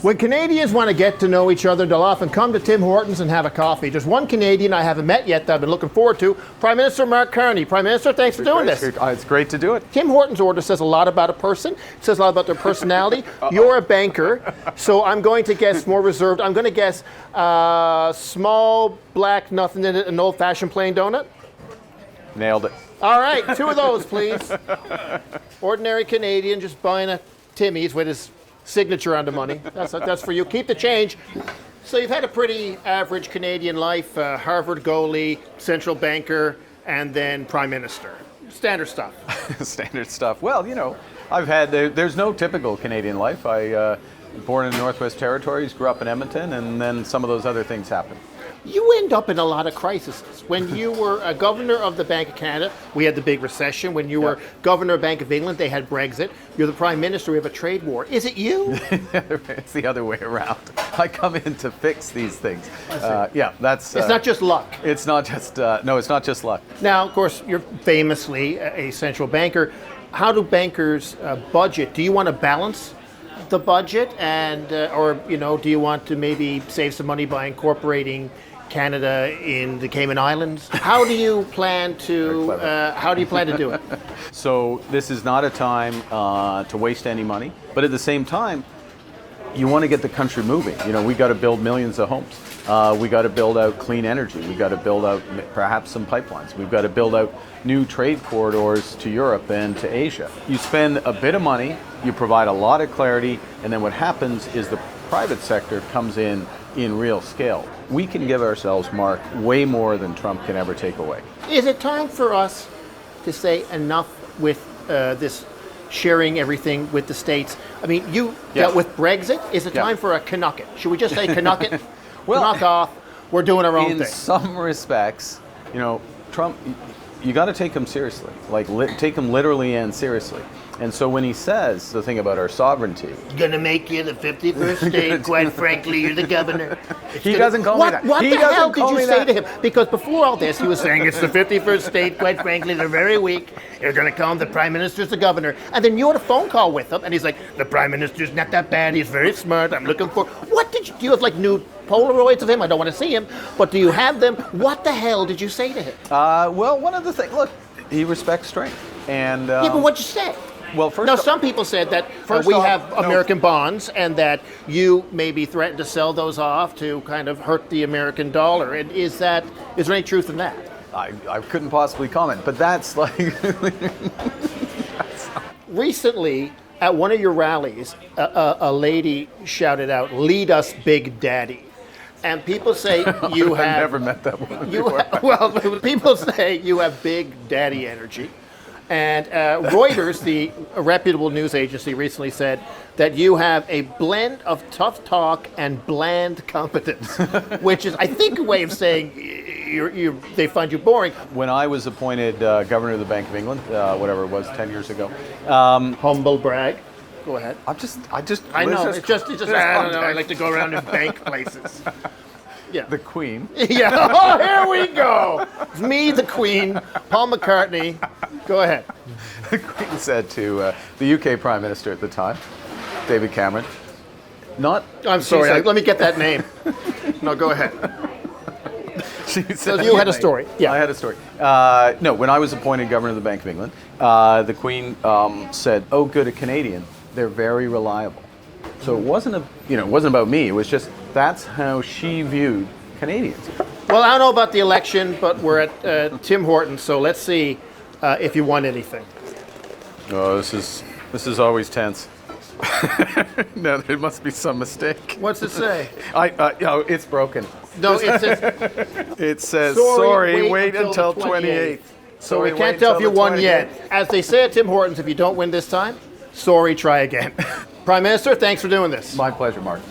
When Canadians want to get to know each other, they'll often come to Tim Hortons and have a coffee. There's one Canadian I haven't met yet that I've been looking forward to, Prime Minister Mark Carney. Prime Minister, thanks for doing this. It's great to do it. Tim Hortons' order says a lot about a person. It says a lot about their personality. You're a banker, so I'm going to guess more reserved. I'm going to guess small, black, nothing in it, an old-fashioned plain donut. Nailed it. All right, 2 of those, please. Ordinary Canadian just buying a Timmy's with his signature on the money. That's for you. Keep the change. So you've had a pretty average Canadian life, Harvard goalie, central banker, and then prime minister. Standard stuff. Standard stuff. Well, you know, there's no typical Canadian life. I born in the Northwest Territories, grew up in Edmonton, and then some of those other things happened. You end up in a lot of crises. When you were a governor of the Bank of Canada, we had the big recession. When you were governor of Bank of England, they had Brexit. You're the prime minister, we have a trade war. Is it you? It's the other way around. I come in to fix these things. That's... it's not just luck. It's not just... no, it's not just luck. Now, of course, you're famously a central banker. How do bankers budget? Do you want to balance the budget, and or do you want to maybe save some money by incorporating Canada in the Cayman Islands? How do you plan to do it? So this is not a time to waste any money, but at the same time, you want to get the country moving. We got to build millions of homes. We got to build out clean energy. We got to build out perhaps some pipelines. We've got to build out new trade corridors to Europe and to Asia. You spend a bit of money, you provide a lot of clarity, and then what happens is the private sector comes in real scale. We can give ourselves, Mark, way more than Trump can ever take away. Is it time for us to say enough with this sharing everything with the States? I mean, you dealt with Brexit. Is it time for a Canuck it? Should we just say Canuck it? Well, knock off. We're doing our own thing. In some respects, Trump, you got to take him seriously. Take him literally and seriously. And so when he says the thing about our sovereignty, gonna make you the 51st state. Quite frankly, you're the governor. He doesn't call me that. What he the hell did you say that. to him? Because before all this, he was saying it's the 51st state. Quite frankly, they're very weak. You're gonna call him the prime minister's the governor. And then you had a phone call with him, and he's like, the prime minister's not that bad. He's very smart. I'm looking for. What did you do? You have new Polaroids of him? I don't want to see him, but do you have them? What the hell did you say to him? Well, one of the things. Look, he respects strength, and yeah, but what'd you say? Well, first now, some people said that we have American bonds and that you maybe threatened to sell those off to kind of hurt the American dollar. And is there any truth in that? I couldn't possibly comment, but that's Recently, at one of your rallies, a lady shouted out, "Lead us, Big Daddy." And people say you have... I've never met that woman before. Well, people say you have big daddy energy. And Reuters, the reputable news agency, recently said that you have a blend of tough talk and bland competence, which is, I think, a way of saying they find you boring. When I was appointed governor of the Bank of England, whatever it was, 10 years ago. Humble brag. Go ahead. I know. It's just. I don't know. I like to go around and bank places. Yeah. The Queen. Yeah. Oh, here we go. It's me, the Queen, Paul McCartney. Go ahead. The Queen said to the UK Prime Minister at the time, David Cameron, I'm sorry. Let me get that name. No, go ahead. So you had a story. Yeah. I had a story. No, when I was appointed governor of the Bank of England, the Queen said, "Oh, good, a Canadian. They're very reliable." So it wasn't about me. It was just that's how she viewed Canadians. Well, I don't know about the election, but we're at Tim Hortons, so let's see if you won anything. Oh, this is always tense. No, there must be some mistake. What's it say? It's broken. No, it says. It says sorry. Wait until 28th. So we can't tell if you won yet. As they say at Tim Hortons, if you don't win this time, sorry, try again. Prime Minister, thanks for doing this. My pleasure, Mark.